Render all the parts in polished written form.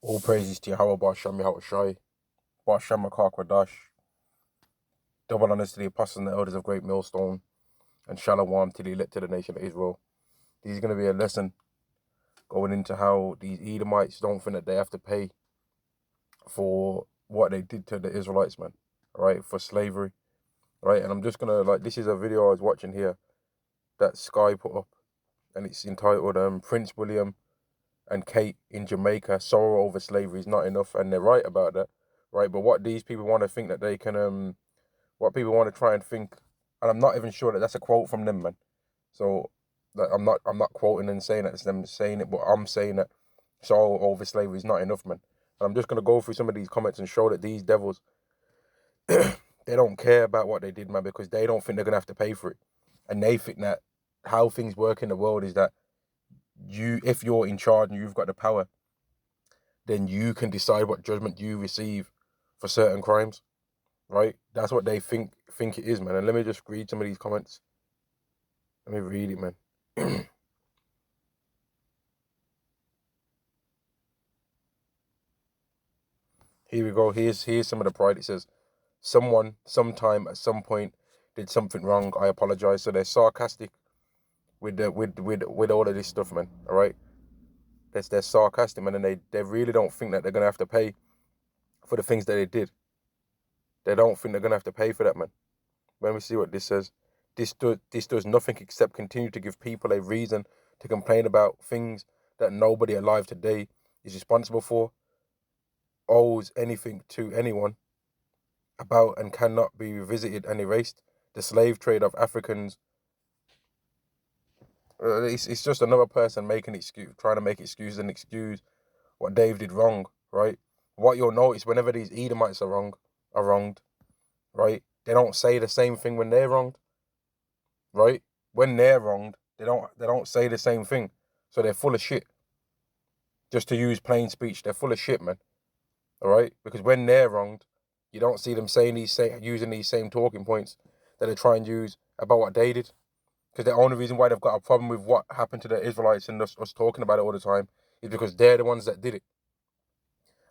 All praises to Yahweh Ba'Shem Yahweh Shai, Ba'Shem Makar double honors to the apostles and the elders of Great Millstone, and Shalom to the elect to the nation of Israel. This is going to be a lesson going into how these Edomites don't think that they have to pay for what they did to the Israelites, man, right, for slavery, right? And I'm just going to, this is a video I was watching here that Sky put up, and it's entitled Prince William and Kate in Jamaica, sorrow over slavery is not enough, and they're right about that, right? But what these people want to think that they can, what people want to try and think, and I'm not even sure that that's a quote from them, man. So I'm not quoting and saying that it's them saying it, but I'm saying that sorrow over slavery is not enough, man. And I'm just gonna go through some of these comments and show that these devils, they don't care about what they did, man, because they don't think they're gonna have to pay for it, and they think that how things work in the world is that if you're in charge and you've got the power, then you can decide what judgment you receive for certain crimes, right? That's what they think it is, man. And let me just read some of these comments. Let me read it, man. Here we go. Here's some of the pride. It says, someone, sometime, at some point, did something wrong. I apologize. So they're sarcastic with all of this stuff, man. All right, they're sarcastic, man, and they really don't think that they're gonna have to pay for the things that they did. They don't think they're gonna have to pay for that, man. Let me see what this says. This does nothing except continue to give people a reason to complain about things that nobody alive today is responsible for, owes anything to anyone about, and cannot be revisited and erased. The slave trade of Africans. It's just another person making excuse, trying to make excuses and excuse what Dave did wrong, right? What you'll notice whenever these Edomites are wronged, right? They don't say the same thing when they're wronged, right? When they're wronged, they don't say the same thing. So they're full of shit. Just to use plain speech, they're full of shit, man. All right? Because when they're wronged, you don't see them using these same talking points that they try and use about what they did. Because the only reason why they've got a problem with what happened to the Israelites and us talking about it all the time is because they're the ones that did it.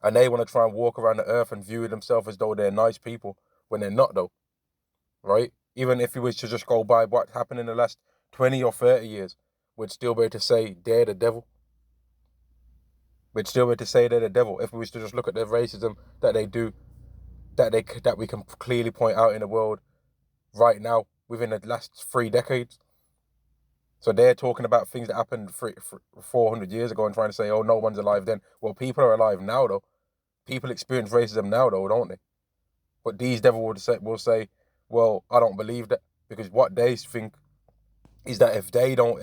And they want to try and walk around the earth and view themselves as though they're nice people when they're not, though. Right? Even if you was to just go by what happened in the last 20 or 30 years, we'd still be able to say they're the devil. We'd still be able to say they're the devil if we was to just look at the racism that they do, that we can clearly point out in the world right now within the last 3 decades. So they're talking about things that happened 400 years ago and trying to say, oh, no one's alive then. Well, people are alive now, though. People experience racism now, though, don't they? But these devils will say, well, I don't believe that, because what they think is that if they don't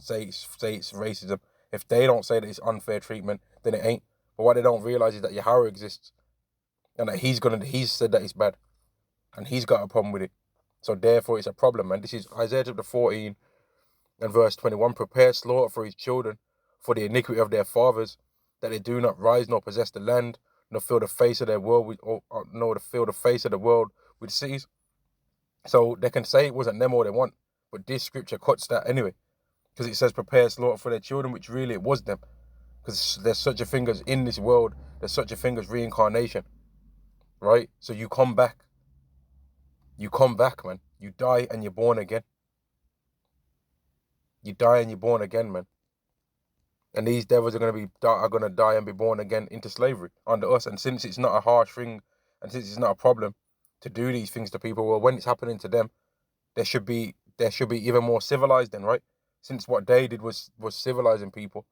say it's racism, if they don't say that it's unfair treatment, then it ain't. But what they don't realize is that Yahweh exists, and that he's said that it's bad, and he's got a problem with it. So therefore, it's a problem, man. This is Isaiah chapter 14 and verse 21. Prepare slaughter for his children, for the iniquity of their fathers, that they do not rise nor possess the land, nor fill the face of their world nor to fill the face of the world with cities. So they can say it wasn't them all they want, but this scripture cuts that anyway, because it says prepare slaughter for their children, which really it was them, because there's such a thing as in this world, there's such a thing as reincarnation, right? So you come back, man. You die and you're born again. You die and you're born again, man. And these devils are gonna die and be born again into slavery under us. And since it's not a harsh thing, and since it's not a problem to do these things to people, well, when it's happening to them, they should be even more civilized then, right? Since what they did was civilizing people,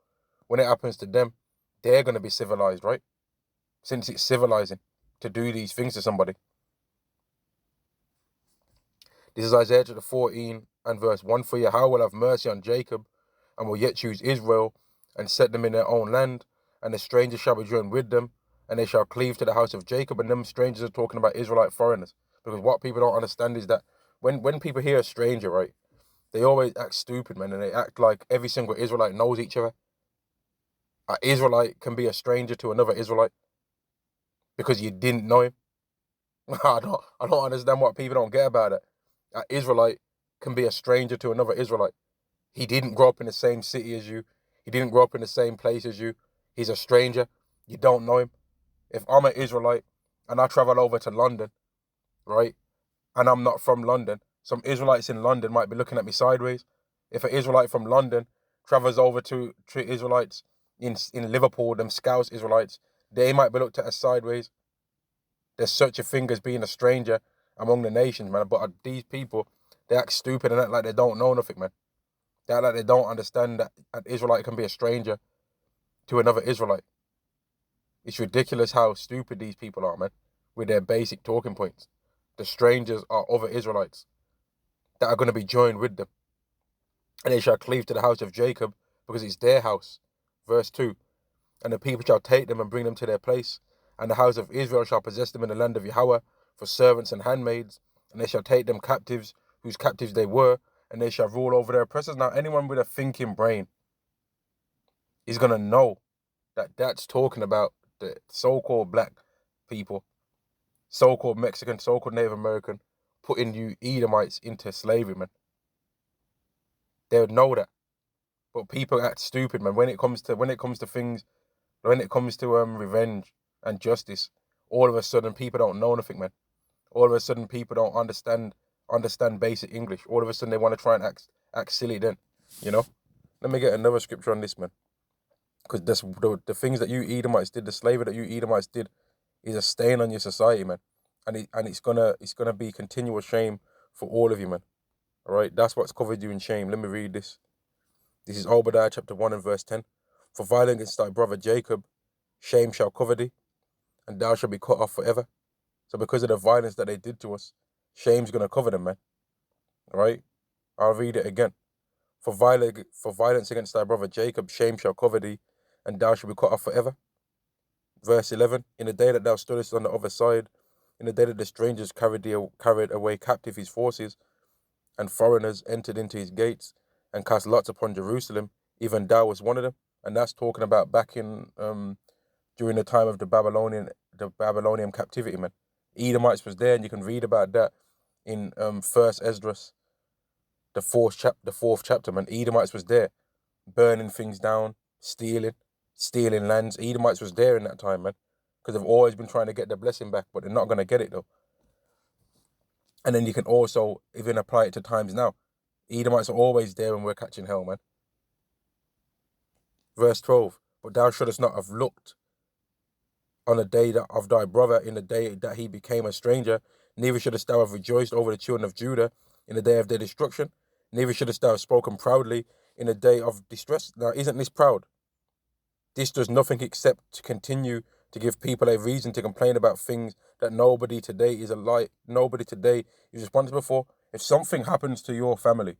when it happens to them, they're gonna be civilized, right? Since it's civilizing to do these things to somebody. This is Isaiah chapter 14 and verse 1. For Yahweh will have mercy on Jacob, and will yet choose Israel, and set them in their own land, and the strangers shall be joined with them, and they shall cleave to the house of Jacob. And them strangers are talking about Israelite foreigners, because what people don't understand is that when people hear a stranger, right, they always act stupid, man, and they act like every single Israelite knows each other. An Israelite can be a stranger to another Israelite because you didn't know him. I don't understand what people don't get about it. An Israelite can be a stranger to another Israelite. He didn't grow up in the same city as you. He didn't grow up in the same place as you. He's a stranger. You don't know him. If I'm an Israelite and I travel over to London, right, and I'm not from London, some Israelites in London might be looking at me sideways. If an Israelite from London travels over to Israelites in Liverpool, them Scouse Israelites, they might be looked at as sideways. There's such a thing as being a stranger among the nations, man. But these people, they act stupid and act like they don't know nothing, man. They act like they don't understand that an Israelite can be a stranger to another Israelite. It's ridiculous how stupid these people are, man, with their basic talking points. The strangers are other Israelites that are going to be joined with them. And they shall cleave to the house of Jacob, because it's their house. Verse 2. And the people shall take them and bring them to their place. And the house of Israel shall possess them in the land of Yahweh for servants and handmaids. And they shall take them captives, whose captives they were, and they shall rule over their oppressors. Now, anyone with a thinking brain is going to know that that's talking about the so-called black people, so-called Mexican, so-called Native American, putting you Edomites into slavery, man. They would know that. But people act stupid, man. When it comes to things, when it comes to revenge and justice, all of a sudden people don't know nothing, man. All of a sudden people don't understand basic English. All of a sudden they want to try and act silly then, you know? Let me get another scripture on this, man. Because the things that you Edomites did, the slavery that you Edomites did, is a stain on your society, man. And it's gonna be continual shame for all of you, man. All right, that's what's covered you in shame. Let me read this. This is Obadiah chapter 1 and verse 10. For violence against thy brother Jacob, shame shall cover thee, and thou shalt be cut off forever. So because of the violence that they did to us, shame's gonna cover them, man. All right, I'll read it again. For violence against thy brother Jacob, shame shall cover thee, and thou shalt be cut off forever. Verse 11. In the day that thou stoodest on the other side, in the day that the strangers carried away captive his forces, and foreigners entered into his gates, and cast lots upon Jerusalem, even thou was one of them. And that's talking about back in during the time of the Babylonian captivity, man. Edomites was there, and you can read about that in First Esdras, the fourth chapter, man. Edomites was there, burning things down, stealing lands. Edomites was there in that time, man, because they've always been trying to get their blessing back, but they're not going to get it, though. And then you can also even apply it to times now. Edomites are always there when we're catching hell, man. Verse 12. But thou shouldest not have looked on the day of thy brother, in the day that he became a stranger, neither shouldest thou have rejoiced over the children of Judah in the day of their destruction, neither shouldest thou have spoken proudly in the day of distress. Now, isn't this proud? This does nothing except to continue to give people a reason to complain about things that nobody today is responsible for. If something happens to your family,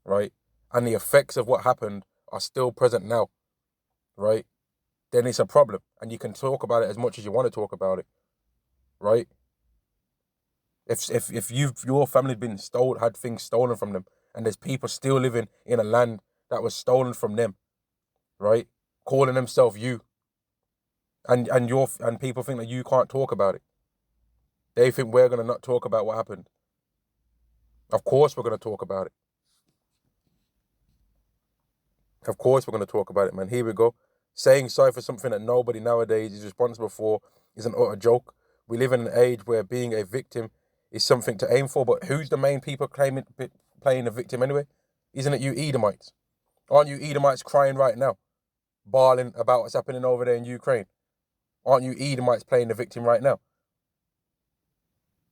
right, and the effects of what happened are still present now, right, then it's a problem, and you can talk about it as much as you want to talk about it, right? If your family had things stolen from them, and there's people still living in a land that was stolen from them, right, calling themselves you, and people think that you can't talk about it. They think we're gonna not talk about what happened. Of course we're gonna talk about it. Of course we're gonna talk about it, man. Here we go. Saying sorry for something that nobody nowadays is responsible for is an utter joke. We live in an age where being a victim is something to aim for, but who's the main people playing the victim anyway? Isn't it you Edomites? Aren't you Edomites crying right now, bawling about what's happening over there in Ukraine? Aren't you Edomites playing the victim right now?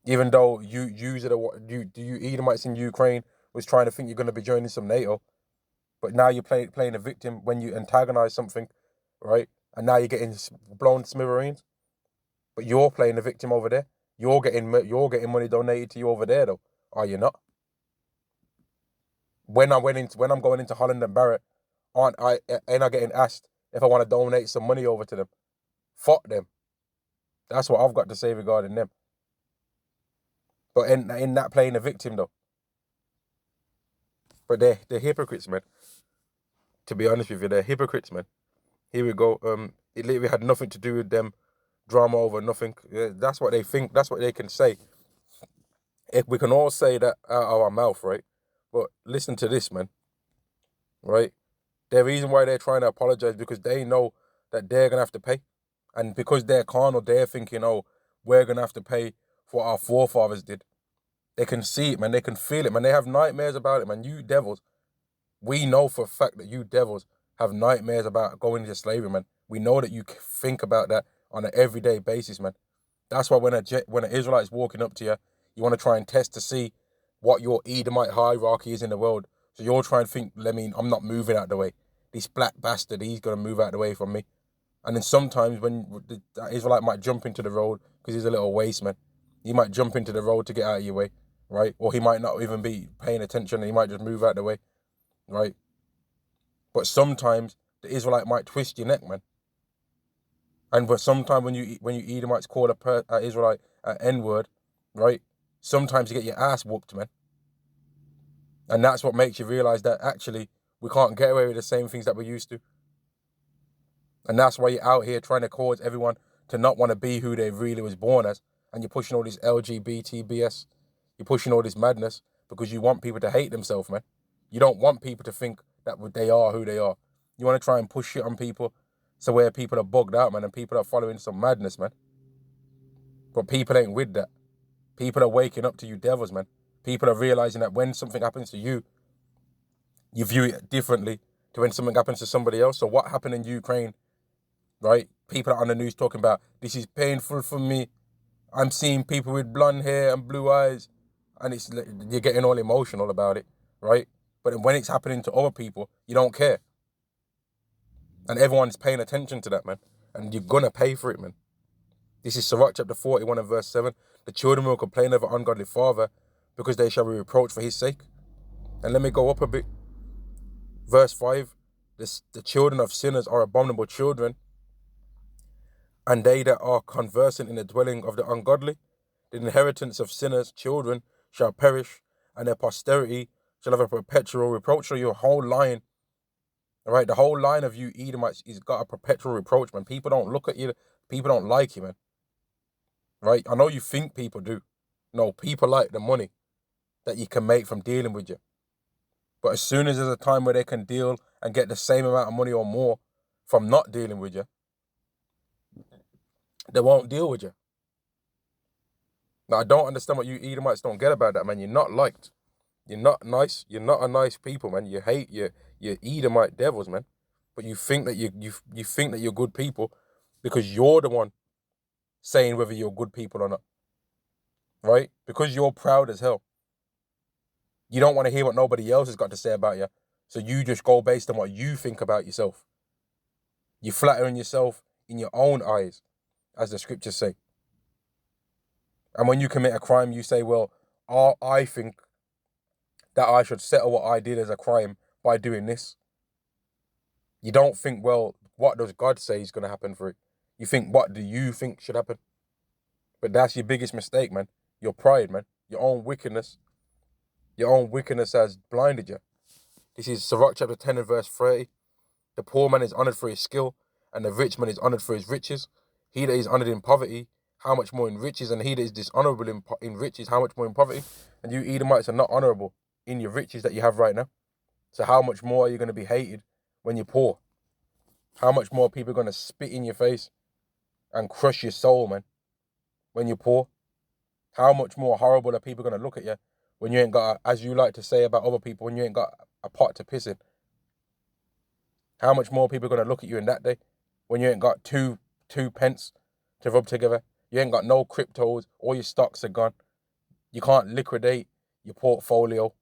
Even though you Edomites in Ukraine was trying to think you're going to be joining some NATO, but now you're playing a victim when you antagonize something, right? And now you're getting blown to smithereens. But you're playing the victim over there. You're getting money donated to you over there, though. Are you not? When I'm going into Holland and Barrett, ain't I getting asked if I want to donate some money over to them? Fuck them. That's what I've got to say regarding them. But in that playing the victim, though. But they're hypocrites, man. To be honest with you, they're hypocrites, man. Here we go. It literally had nothing to do with them. Drama over nothing. Yeah, that's what they think. That's what they can say. If we can all say that out of our mouth, right? But listen to this, man. Right? The reason why they're trying to apologize because they know that they're gonna have to pay. And because they're carnal, they're thinking, oh, we're going to have to pay for what our forefathers did. They can see it, man. They can feel it, man. They have nightmares about it, man. You devils. We know for a fact that you devils have nightmares about going into slavery, man. We know that you think about that on an everyday basis, man. That's why when an Israelite is walking up to you, you want to try and test to see what your Edomite hierarchy is in the world. So you're trying to think, I'm not moving out the way. This black bastard, he's going to move out the way from me. And then sometimes when the Israelite might jump into the road because he's a little waste, man. He might jump into the road to get out of your way, right? Or he might not even be paying attention and he might just move out the way, right? But sometimes the Israelite might twist your neck, man. But sometimes when you Edomites call a Israelite an N-word, right? Sometimes you get your ass whooped, man. And that's what makes you realize that actually we can't get away with the same things that we used to. And that's why you're out here trying to cause everyone to not want to be who they really was born as. And you're pushing all this LGBT BS. You're pushing all this madness because you want people to hate themselves, man. You don't want people to think that they are who they are. You want to try and push shit on people so where people are bugged out, man, and people are following some madness, man. But people ain't with that. People are waking up to you devils, man. People are realizing that when something happens to you, you view it differently to when something happens to somebody else. So what happened in Ukraine, right? People are on the news talking about, this is painful for me. I'm seeing people with blonde hair and blue eyes. And you're getting all emotional about it, right? But when it's happening to other people, you don't care. And everyone's paying attention to that, man. And you're going to pay for it, man. This is Sirach chapter 41 and verse 7. The children will complain of an ungodly father because they shall be reproached for his sake. And let me go up a bit. Verse 5. The children of sinners are abominable children, and they that are conversant in the dwelling of the ungodly. The inheritance of sinners' children shall perish, and their posterity shall have a perpetual reproach. So your whole line, all right, the whole line of you Edomites is got a perpetual reproach, man. People don't look at you. People don't like you, man. Right? I know you think people do. No, people like the money that you can make from dealing with you. But as soon as there's a time where they can deal and get the same amount of money or more from not dealing with you, they won't deal with you. Now, I don't understand what you Edomites don't get about that, man. You're not liked. You're not nice. You're not a nice people, man. You hate your Edomite devils, man. But you think that you think that you're good people because you're the one saying whether you're good people or not. Right? Because you're proud as hell. You don't want to hear what nobody else has got to say about you. So you just go based on what you think about yourself. You're flattering yourself in your own eyes, as the scriptures say. And when you commit a crime, you say, well, I think that I should settle what I did as a crime by doing this. You don't think, well, what does God say is going to happen for it? You think, what do you think should happen? But that's your biggest mistake, man. Your pride, man. Your own wickedness. Your own wickedness has blinded you. This is Sirach chapter 10 and verse 30. The poor man is honored for his skill, and the rich man is honored for his riches. He that is honored in poverty, how much more in riches? And he that is dishonorable in riches, how much more in poverty? And you Edomites are not honorable in your riches that you have right now. So how much more are you going to be hated when you're poor? How much more people are going to spit in your face and crush your soul, man, when you're poor? How much more horrible are people going to look at you when you ain't got, as you like to say about other people, when you ain't got a pot to piss in? How much more people are going to look at you in that day when you ain't got two pence to rub together? You ain't got no cryptos, all your stocks are gone. You can't liquidate your portfolio.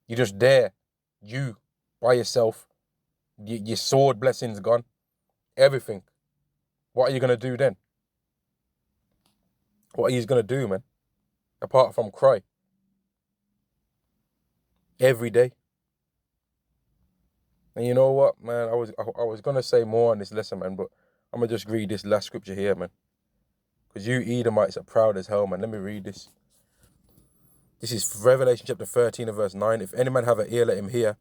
You're just there, you, by yourself. Your sword blessing's gone. Everything. What are you going to do then? What are you going to do, man? Apart from cry. Every day. And you know what, man? I was going to say more on this lesson, man, but I'm going to just read this last scripture here, man. Because you Edomites are proud as hell, man. Let me read this. This is Revelation chapter 13 and verse 9. If any man have an ear, let him hear.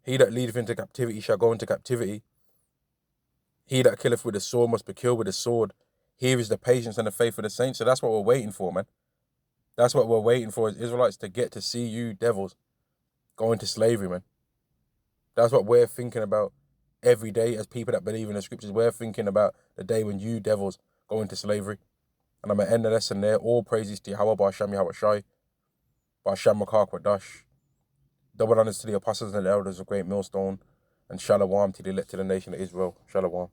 He that leadeth into captivity shall go into captivity. He that killeth with the sword must be killed with the sword. Here is the patience and the faith of the saints. So that's what we're waiting for, man. That's what we're waiting for as Israelites, to get to see you devils go into slavery, man. That's what we're thinking about every day as people that believe in the scriptures. We're thinking about the day when you devils go into slavery. And I'm going to end the lesson there. All praises to Yahweh, Ba'Shem Yahweh Shai, Ba'Shem Makar Kwadash. Double honors to the apostles and the elders of Great Millstone. And Shalom to the elect to the nation of Israel. Shalom.